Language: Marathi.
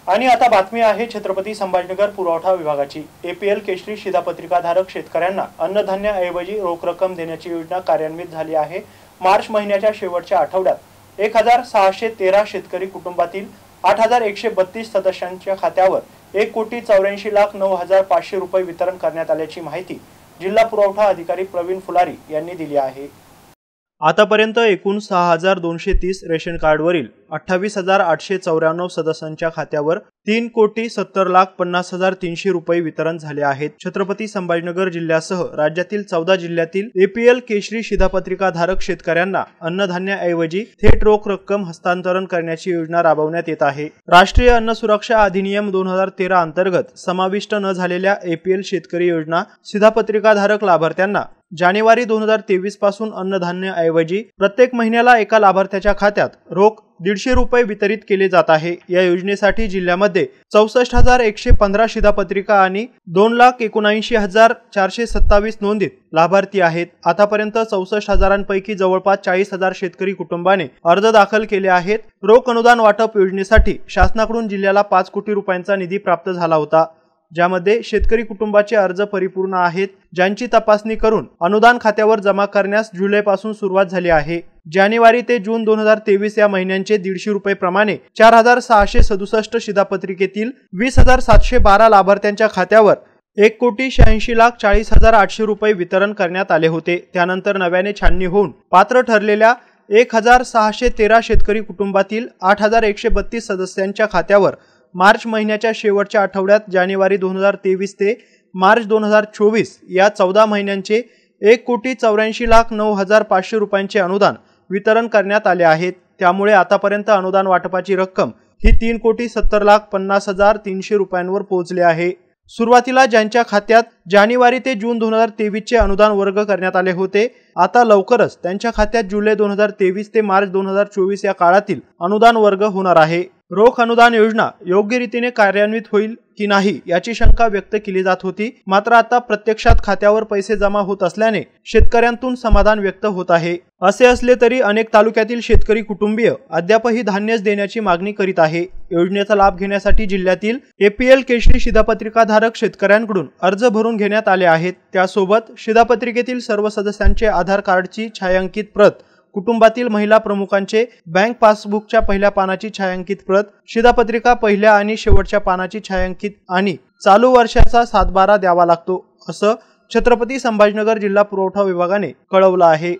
आणि आता बातमी आहे छत्रपती संभाजीनगर पुरवठा विभागाची। एपीएल केशरी शिधापत्रिकाधारक शेतकऱ्यांना अन्नधान्याऐवजी रोख रक्कम देण्याची योजना कार्यान्वित झाली आहे। मार्च महिन्याच्या शेवटच्या आठवड्यात 1613 शेतकरी कुटुंबातील 8132 सदस्यांच्या खात्यावर 1,84,09,500 रुपये वितरण करण्यात आल्याची माहिती जिल्हा पुरवठा अधिकारी प्रवीण फुलारी यांनी दिली आहे। आतापर्यंत एकूण 6230 रेशन कार्डवरील 28,894 सदस्यांच्या खात्यावर 3,70,50,300 रुपये वितरण झाले आहेत। छत्रपती संभाजीनगर जिल्ह्यासह राज्यातील 14 जिल्ह्यातील एपीएल केशरी शिधापत्रिकाधारक शेतकऱ्यांना अन्नधान्याऐवजी थेट रोख रक्कम हस्तांतरण करण्याची योजना राबवण्यात येत आहे। राष्ट्रीय अन्न सुरक्षा अधिनियम 2013 अंतर्गत समाविष्ट न झालेल्या एपीएल शेतकरी योजना शिधापत्रिकाधारक लाभार्थ्यांना जानेवारी 2023 पासून अन्नधान्य ऐवजी प्रत्येक महिन्याला एका लाभार्थ्याच्या खात्यात रोख 150 रुपये वितरित केले जात आहे। या योजनेसाठी जिल्ह्यामध्ये 64,115 शिधापत्रिका आणि 2,79,427 नोंदीत लाभार्थी आहेत। आतापर्यंत 64,000 जवळपास 40,000 शेतकरी कुटुंबाने अर्ज दाखल केले आहेत। रोख अनुदान वाटप योजनेसाठी शासनाकडून जिल्ह्याला 5 कोटी रुपयांचा निधी प्राप्त झाला होता, ज्यामध्ये शेतकरी कुटुंबाचे अर्ज परिपूर्ण आहेत, ज्यांची तपासणी करून अनुदान खात्यावर जमा करण्यास जुलैपासून सुरुवात झाली आहे। जानेवारी ते जून 2023 या महिन्यांचे 150 रुपये प्रमाणे 4,667 शिधापत्रिकेतील 20,712 लाभार्थ्यांच्या खात्यावर 1,86,40,800 रुपये वितरण करण्यात आले होते। त्यानंतर नव्याने छाननी होऊन पात्र ठरलेल्या 1613 शेतकरी कुटुंबातील 8132 सदस्यांच्या खात्यावर मार्च महिन्याच्या शेवटच्या आठवड्यात जानेवारी 2023 ते मार्च 2024 या 14 महिन्यांचे 1,84,09,500 रुपयांचे अनुदान वितरण करण्यात आले आहेत। त्यामुळे आतापर्यंत अनुदान वाटपाची रक्कम ही 3,70,50,300 रुपयांवर पोहोचली आहे। सुरुवातीला ज्यांच्या खात्यात जानेवारी ते जून 2023 चे अनुदान वर्ग करण्यात आले होते, आता लवकरच त्यांच्या खात्यात जुलै 2023 ते मार्च 2024 या काळातील अनुदान वर्ग होणार आहे। रोख अनुदान योजना योग्य रीतीने कार्यान्वित होईल की नाही याची शंका व्यक्त केली जात होती, मात्र आता प्रत्यक्षात खात्यावर पैसे जमा होत असल्याने शेतकऱ्यांतून समाधान व्यक्त होत आहे। असे असले तरी अनेक तालुक्यातील शेतकरी कुटुंबीय अद्यापही धान्यच देण्याची मागणी करीत आहे। योजनेचा लाभ घेण्यासाठी जिल्ह्यातील एपीएल केशरी शिधापत्रिकाधारक शेतकऱ्यांकडून अर्ज भरून घेण्यात आले आहेत। त्यासोबत शिधापत्रिकेतील सर्व सदस्यांचे आधार कार्डची छायांकित प्रत, कुटुंबातील महिला प्रमुखांचे बँक पासबुकच्या पहिल्या पानाची छायांकित प्रत, शिधापत्रिका पहिल्या आणि शेवटच्या पानाची छायांकित आणि चालू वर्षाचा 7/12 द्यावा लागतो, असं छत्रपती संभाजीनगर जिल्हा पुरवठा विभागाने कळवलं आहे।